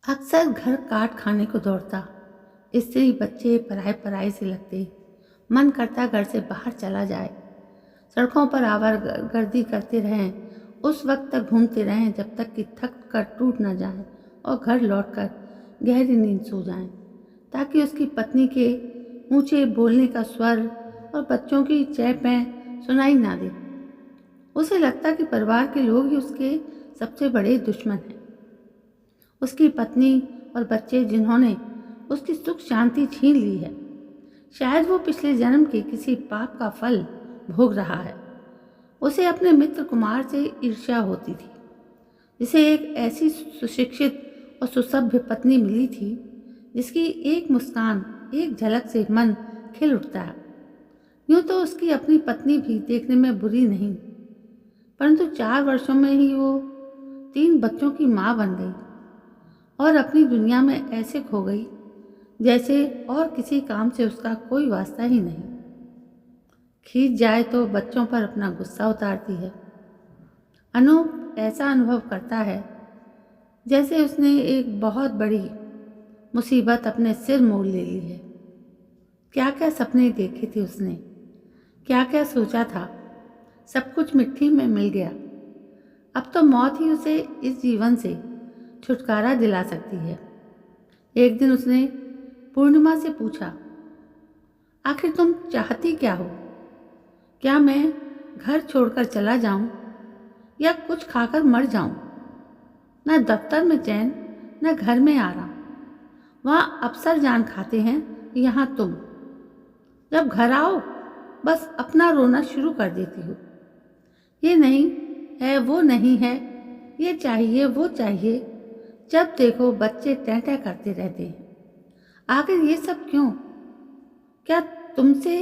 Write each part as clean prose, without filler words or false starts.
अक्सर घर काट खाने को दौड़ता, स्त्री बच्चे पराए पराए से लगते। मन करता घर से बाहर चला जाए, सड़कों पर आवागर्दी करते रहें, उस वक्त तक घूमते रहें जब तक कि थक कर टूट न जाए और घर लौटकर गहरी नींद सो जाएं, ताकि उसकी पत्नी के ऊंचे बोलने का स्वर और बच्चों की चहपें सुनाई ना दे। उसे लगता कि परिवार के लोग ही उसके सबसे बड़े दुश्मन हैं। उसकी पत्नी और बच्चे जिन्होंने उसकी सुख शांति छीन ली है। शायद वो पिछले जन्म के किसी पाप का फल भोग रहा है। उसे अपने मित्र कुमार से ईर्ष्या होती थी, जिसे एक ऐसी सुशिक्षित और सुसभ्य पत्नी मिली थी जिसकी एक मुस्कान, एक झलक से मन खिल उठता है। यूं तो उसकी अपनी पत्नी भी देखने में बुरी नहीं, परंतु 4 वर्षों में ही वो 3 बच्चों की माँ बन गई और अपनी दुनिया में ऐसे खो गई जैसे और किसी काम से उसका कोई वास्ता ही नहीं। खींच जाए तो बच्चों पर अपना गुस्सा उतारती है। अनूप ऐसा अनुभव करता है जैसे उसने एक बहुत बड़ी मुसीबत अपने सिर मोड़ ले ली है। क्या क्या सपने देखे थे उसने, क्या क्या सोचा था, सब कुछ मिट्टी में मिल गया। अब तो मौत ही उसे इस जीवन से छुटकारा दिला सकती है। एक दिन उसने पूर्णिमा से पूछा, आखिर तुम चाहती क्या हो? क्या मैं घर छोड़कर चला जाऊं या कुछ खाकर मर जाऊं? न दफ्तर में चैन, न घर में आराम। वहाँ अफसर जान खाते हैं, यहाँ तुम जब घर आओ बस अपना रोना शुरू कर देती हो। ये नहीं है, वो नहीं है, ये चाहिए, वो चाहिए। जब देखो बच्चे टैं करते रहते हैं। आखिर ये सब क्यों? क्या तुमसे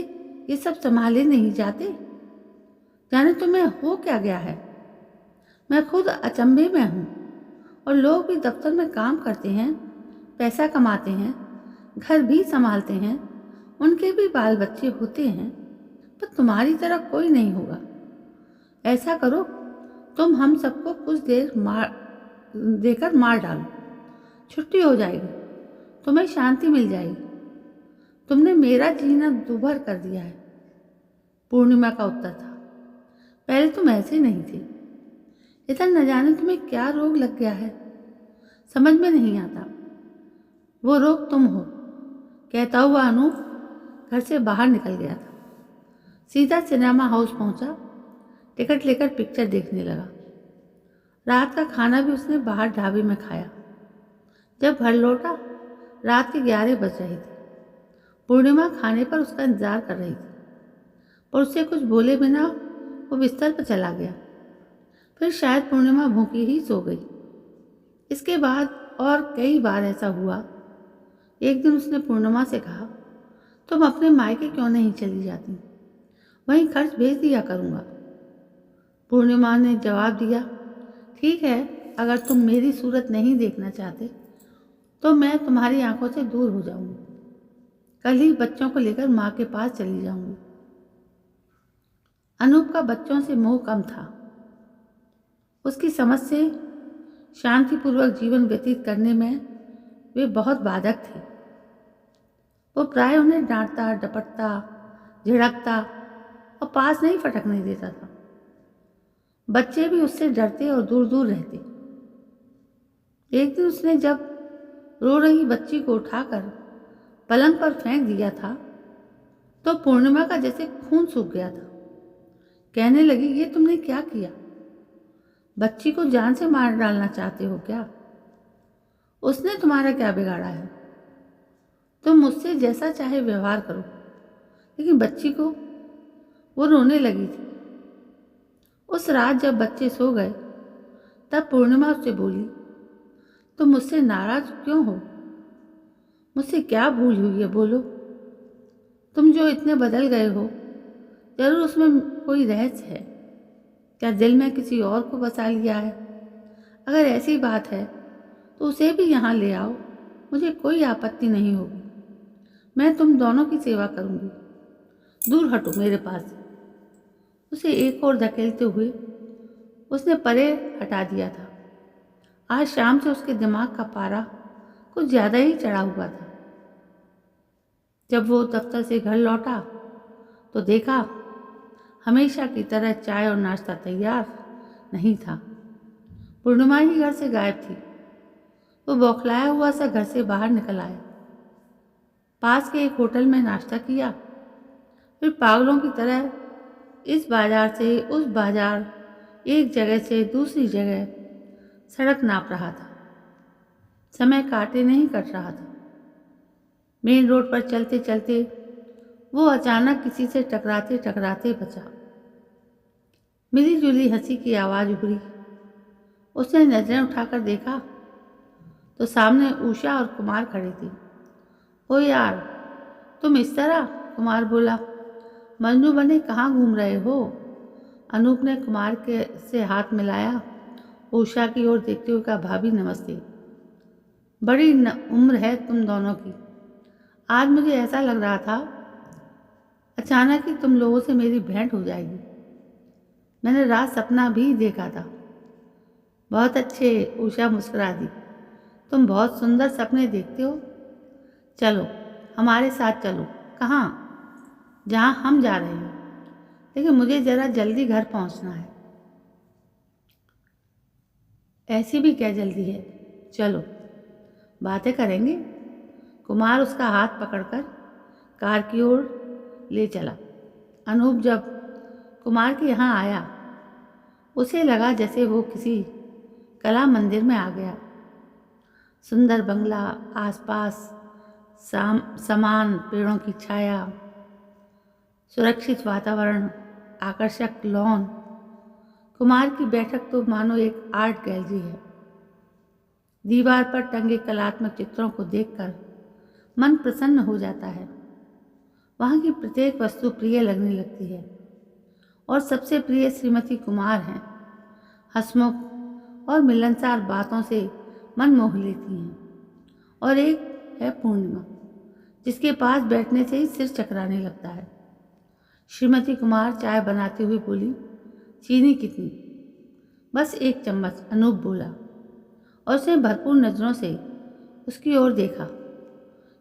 ये सब संभाले नहीं जाते? जाने तुम्हें हो क्या गया है? मैं खुद अचंभे में हूँ। और लोग भी दफ्तर में काम करते हैं, पैसा कमाते हैं, घर भी संभालते हैं, उनके भी बाल बच्चे होते हैं, पर तुम्हारी तरह कोई नहीं होगा। ऐसा करो, तुम हम सबको कुछ देर देकर मार डालो, छुट्टी हो जाएगी, तुम्हें शांति मिल जाएगी। तुमने मेरा जीना दूभर कर दिया है। पूर्णिमा का उत्तर था, पहले तुम ऐसे नहीं थे। इधर न जाने तुम्हें क्या रोग लग गया है, समझ में नहीं आता। वो रोग तुम हो, कहता हुआ अनूप घर से बाहर निकल गया था। सीधा सिनेमा हाउस पहुंचा, टिकट लेकर पिक्चर देखने लगा। रात का खाना भी उसने बाहर ढाबे में खाया। जब घर लौटा रात के 11 बज रहे थे। पूर्णिमा खाने पर उसका इंतजार कर रही थी, पर उससे कुछ बोले बिना वो बिस्तर पर चला गया। फिर शायद पूर्णिमा भूखी ही सो गई। इसके बाद और कई बार ऐसा हुआ। एक दिन उसने पूर्णिमा से कहा, तुम अपने मायके क्यों नहीं चली जाती? वहीं खर्च भेज दिया करूँगा। पूर्णिमा ने जवाब दिया, ठीक है, अगर तुम मेरी सूरत नहीं देखना चाहते तो मैं तुम्हारी आंखों से दूर हो जाऊंगी। कल ही बच्चों को लेकर माँ के पास चली जाऊंगी। अनूप का बच्चों से मोह कम था। उसकी समझ से शांतिपूर्वक जीवन व्यतीत करने में वे बहुत बाधक थे। वो प्राय उन्हें डांटता, डपटता, झिड़कता और पास नहीं फटकने देता था। बच्चे भी उससे डरते और दूर दूर रहते। एक दिन उसने जब रो रही बच्ची को उठाकर पलंग पर फेंक दिया था तो पूर्णिमा का जैसे खून सूख गया था। कहने लगी, ये तुमने क्या किया? बच्ची को जान से मार डालना चाहते हो क्या? उसने तुम्हारा क्या बिगाड़ा है? तुम मुझसे जैसा चाहे व्यवहार करो, लेकिन बच्ची को। वो रोने लगी थी। उस रात जब बच्चे सो गए तब पूर्णिमा उससे बोली, तुम मुझसे नाराज क्यों हो? मुझसे क्या भूल हुई है, बोलो। तुम जो इतने बदल गए हो, जरूर उसमें कोई रहस्य है। क्या दिल में किसी और को बसा लिया है? अगर ऐसी बात है तो उसे भी यहाँ ले आओ, मुझे कोई आपत्ति नहीं होगी। मैं तुम दोनों की सेवा करूँगी। दूर हटो मेरे पास से। उसे एक और धकेलते हुए उसने परे हटा दिया था। आज शाम से उसके दिमाग का पारा कुछ ज़्यादा ही चढ़ा हुआ था। जब वो दफ्तर से घर लौटा तो देखा हमेशा की तरह चाय और नाश्ता तैयार नहीं था। पूर्णिमा ही घर से गायब थी। वो बौखलाया हुआ सा घर से बाहर निकल आया, पास के एक होटल में नाश्ता किया, फिर पागलों की तरह इस बाजार से उस बाजार, एक जगह से दूसरी जगह सड़क नाप रहा था। समय काटे नहीं कट रहा था। मेन रोड पर चलते चलते वो अचानक किसी से टकराते टकराते बचा। मिली जुली हंसी की आवाज़ उभरी। उसने नजरें उठाकर देखा तो सामने उषा और कुमार खड़े थे। ओ यार, तुम इस तरह? कुमार बोला। मजनू बने कहाँ घूम रहे हो? अनूप ने कुमार के से हाथ मिलाया। उषा की ओर देखते हुए कहा, भाभी नमस्ते। बड़ी उम्र है तुम दोनों की। आज मुझे ऐसा लग रहा था अचानक ही तुम लोगों से मेरी भेंट हो जाएगी। मैंने रात सपना भी देखा था। बहुत अच्छे, उषा मुस्कुरा दी। तुम बहुत सुंदर सपने देखते हो। चलो हमारे साथ चलो। कहाँ? जहाँ हम जा रहे हैं, लेकिन मुझे ज़रा जल्दी घर पहुँचना है। ऐसी भी क्या जल्दी है? चलो बातें करेंगे। कुमार उसका हाथ पकड़कर कार की ओर ले चला। अनूप जब कुमार के यहाँ आया उसे लगा जैसे वो किसी कला मंदिर में आ गया। सुंदर बंगला, आसपास समान पेड़ों की छाया, सुरक्षित वातावरण, आकर्षक लॉन। कुमार की बैठक तो मानो एक आर्ट गैलरी है। दीवार पर टंगे कलात्मक चित्रों को देखकर मन प्रसन्न हो जाता है। वहाँ की प्रत्येक वस्तु प्रिय लगने लगती है और सबसे प्रिय श्रीमती कुमार हैं। हंसमुख और मिलनसार बातों से मन मोह लेती हैं। और एक है पूर्णिमा, जिसके पास बैठने से ही सिर चकराने लगता है। श्रीमती कुमार चाय बनाते हुए बोली, चीनी कितनी? बस 1 चम्मच, अनूप बोला और उसने भरपूर नज़रों से उसकी ओर देखा।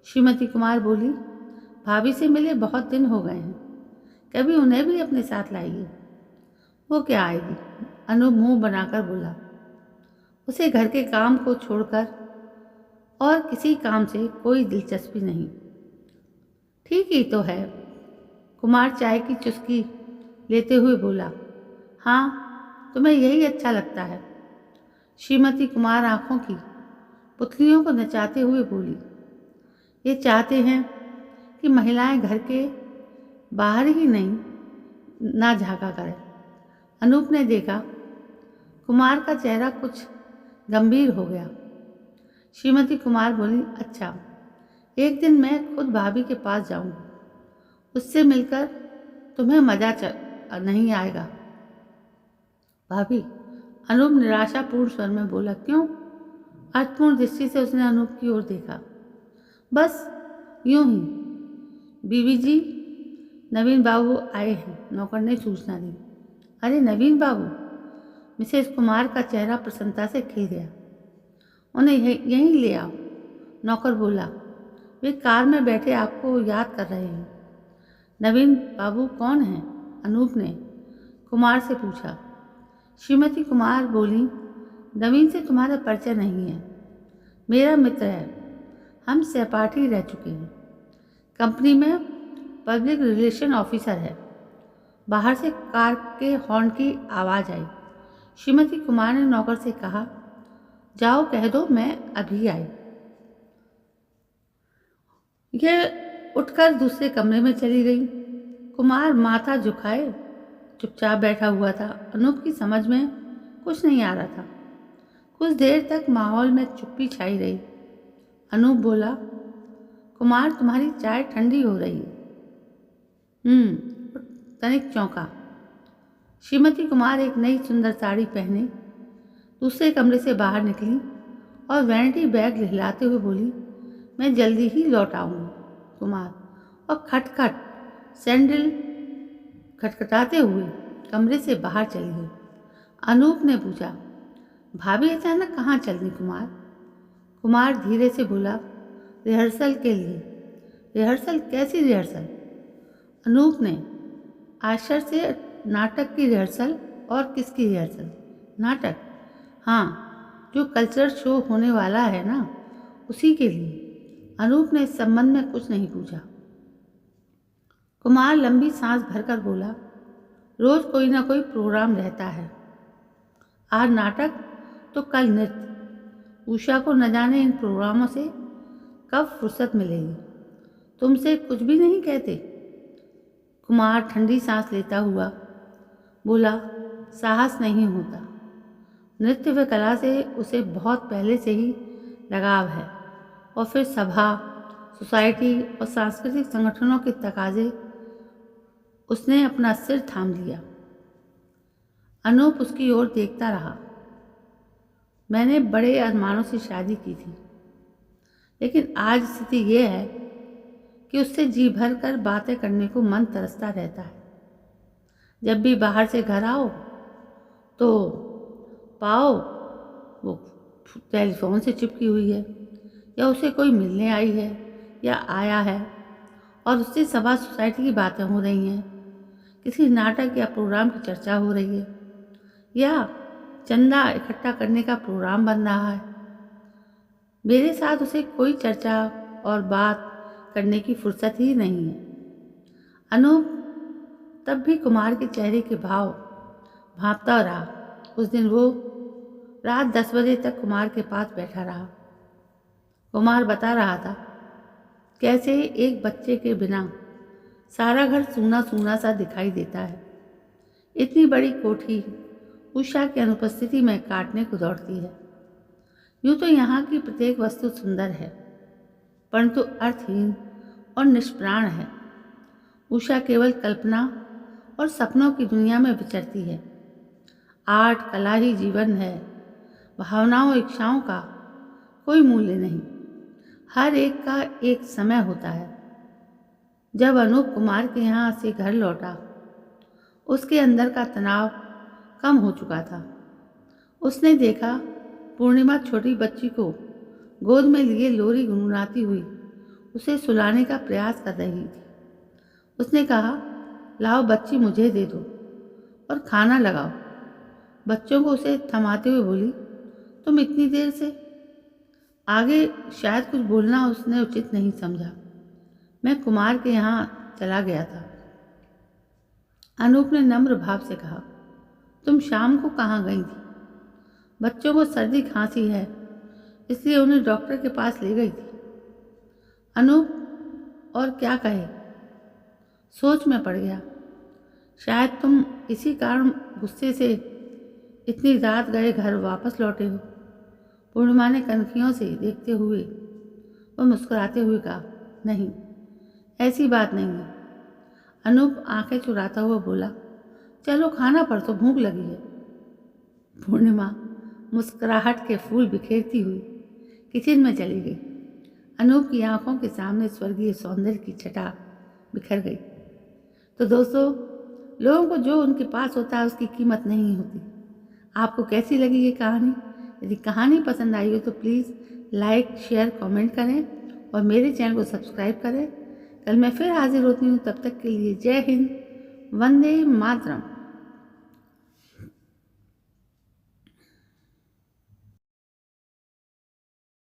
श्रीमती कुमार बोली, भाभी से मिले बहुत दिन हो गए हैं, कभी उन्हें भी अपने साथ लाइए। वो क्या आएगी? अनूप मुंह बनाकर बोला। उसे घर के काम को छोड़कर और किसी काम से कोई दिलचस्पी नहीं। ठीक ही तो है। कुमार चाय की चुस्की लेते हुए बोला। हाँ, तुम्हें यही अच्छा लगता है। श्रीमती कुमार आंखों की पुतलियों को नचाते हुए बोली। ये चाहते हैं कि महिलाएं घर के बाहर ही नहीं ना झांका करें। अनूप ने देखा कुमार का चेहरा कुछ गंभीर हो गया। श्रीमती कुमार बोली, अच्छा, एक दिन मैं खुद भाभी के पास जाऊंगी। उससे मिलकर तुम्हें मजा नहीं आएगा। भाभी, अनूप निराशापूर्ण स्वर में बोला। क्यों? अर्थपूर्ण दृष्टि से उसने अनूप की ओर देखा। बस यूं ही। बीवी जी, नवीन बाबू आए हैं, नौकर ने सूचना दी। अरे नवीन बाबू? मिसेस कुमार का चेहरा प्रसन्नता से खिल गया। उन्हें यहीं ले आओ, नौकर बोला। वे कार में बैठे आपको याद कर रहे हैं। नवीन बाबू कौन हैं? अनूप ने कुमार से पूछा। श्रीमती कुमार बोली, नवीन से तुम्हारा परिचय नहीं है। मेरा मित्र है, हम सहपाठी रह चुके हैं। कंपनी में पब्लिक रिलेशन ऑफिसर है। बाहर से कार के हॉर्न की आवाज़ आई। श्रीमती कुमार ने नौकर से कहा, जाओ कह दो मैं अभी आई। यह उठकर दूसरे कमरे में चली गई। कुमार माथा झुकाए चुपचाप बैठा हुआ था। अनूप की समझ में कुछ नहीं आ रहा था। कुछ देर तक माहौल में चुप्पी छाई रही। अनूप बोला, कुमार तुम्हारी चाय ठंडी हो रही है। तनिक चौंका। श्रीमती कुमार एक नई सुंदर साड़ी पहने दूसरे कमरे से बाहर निकली और वैनिटी बैग हिलाते हुए बोली, मैं जल्दी ही लौट आऊँगी। कुमार और खटखट सैंडल खटखटाते हुए कमरे से बाहर चली गई। अनूप ने पूछा, भाभी अचानक कहाँ चल दी कुमार? कुमार धीरे से बोला, रिहर्सल के लिए। रिहर्सल? कैसी रिहर्सल? अनूप ने आश्चर्य से, नाटक की रिहर्सल। और किसकी रिहर्सल? नाटक? हाँ, जो कल्चरल शो होने वाला है ना, उसी के लिए। अनूप ने इस संबंध में कुछ नहीं पूछा। कुमार लंबी सांस भरकर बोला, रोज कोई ना कोई प्रोग्राम रहता है। आज नाटक तो कल नृत्य। उषा को न जाने इन प्रोग्रामों से कब फुर्सत मिलेगी। तुमसे कुछ भी नहीं कहते? कुमार ठंडी सांस लेता हुआ बोला, साहस नहीं होता। नृत्य व कला से उसे बहुत पहले से ही लगाव है, और फिर सभा, सोसाइटी और सांस्कृतिक संगठनों के तकाजे। उसने अपना सिर थाम लिया। अनूप उसकी ओर देखता रहा। मैंने बड़े अरमानों से शादी की थी, लेकिन आज स्थिति ये है कि उससे जी भर कर बातें करने को मन तरसता रहता है। जब भी बाहर से घर आओ तो पाओ वो टेलीफोन से चिपकी हुई है, या उसे कोई मिलने आई है या आया है, और उससे सभा सोसाइटी की बातें हो रही हैं, किसी नाटक या प्रोग्राम की चर्चा हो रही है, या चंदा इकट्ठा करने का प्रोग्राम बन रहा है। मेरे साथ उसे कोई चर्चा और बात करने की फुर्सत ही नहीं है। अनूप तब भी कुमार के चेहरे के भाव भांपता रहा। उस दिन वो रात 10 बजे तक कुमार के पास बैठा रहा। कुमार बता रहा था कैसे एक बच्चे के बिना सारा घर सूना सूना सा दिखाई देता है। इतनी बड़ी कोठी उषा की अनुपस्थिति में काटने को दौड़ती है। यूँ तो यहाँ की प्रत्येक वस्तु सुंदर है, परंतु अर्थहीन और निष्प्राण है। उषा केवल कल्पना और सपनों की दुनिया में विचरती है। आर्ट कला ही जीवन है। भावनाओं इच्छाओं का कोई मूल्य नहीं। हर एक का एक समय होता है। जब अनूप कुमार के यहाँ से घर लौटा, उसके अंदर का तनाव कम हो चुका था। उसने देखा पूर्णिमा छोटी बच्ची को गोद में लिए लोरी गुनगुनाती हुई उसे सुलाने का प्रयास कर रही थी। उसने कहा, लाओ बच्ची मुझे दे दो और खाना लगाओ। बच्चों को उसे थमाते हुए बोली, तुम इतनी देर से। आगे शायद कुछ बोलना उसने उचित नहीं समझा। मैं कुमार के यहाँ चला गया था। अनूप ने नम्र भाव से कहा, तुम शाम को कहाँ गई थी? बच्चों को सर्दी खांसी है, इसलिए उन्हें डॉक्टर के पास ले गई थी। अनूप और क्या कहे, सोच में पड़ गया। शायद तुम इसी कारण गुस्से से इतनी रात गए घर वापस लौटे हो। पूर्णिमा ने कनखियों से देखते हुए वह मुस्कुराते हुए कहा, नहीं, ऐसी बात नहीं है। अनूप आंखें चुराता हुआ बोला, चलो खाना पर तो भूख लगी है। पूर्णिमा मुस्कुराहट के फूल बिखेरती हुई किचन में चली गई। अनूप की आंखों के सामने स्वर्गीय सौंदर्य की छटा बिखर गई। तो दोस्तों, लोगों को जो उनके पास होता है उसकी कीमत नहीं होती। आपको कैसी लगी ये कहानी? यदि कहानी पसंद आई हो तो प्लीज़ लाइक, शेयर, कमेंट करें और मेरे चैनल को सब्सक्राइब करें। कल मैं फिर हाजिर होती हूँ। तब तक के लिए जय हिंद, वंदे मातरम।